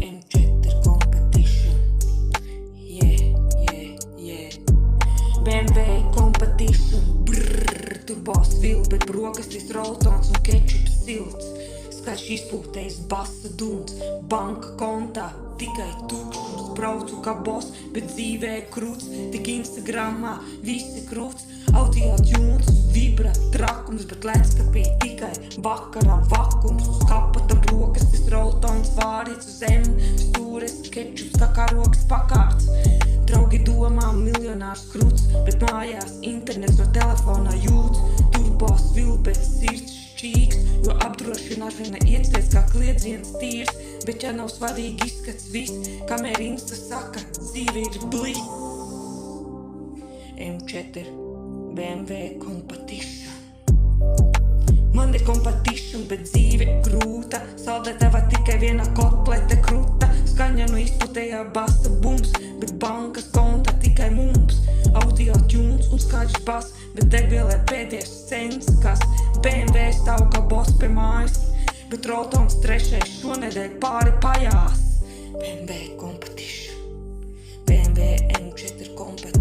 M4 competition. BMW competition. Brrr, turbos vilts, bet brokastis roltons un kečups silts. Skaļš izpūtējis basa duns, banka kontā tikai tukšums. Braucu kā boss, bet dzīvē krūts, tik Instagramā visi krūts. Audio tunes, vibra, trakums, bet lecskapī tikai vakarā vakums. Uz kapata brokastis roltons vārīts, uz M stūres kečups kā karogs pakārts. Draugi domā miljonārs krūts, bet mājās internets no telefonā jūts. Turbos vilts, bet sirds šķīgs, jo apdrošināšana iecies kā kliedziens tīrs. Bet ja nav svarīgi izskats viss, kamēr Insta saka, dzīve ir bliss. M4 BMW competition. Man ir competition, bet dzīve grūta. Saldētava tikai viena kotlete kruta. Skaņa no izputējā basa bums, bet bankas konta tikai mums. Audio tunes un skaļš bas, bet degvielē pēdējais cents, kas BMW stāv kā boss pie mājas, bet roltons trešais šonedēļ pāri pajās. BMW competition. BMW M4 competition.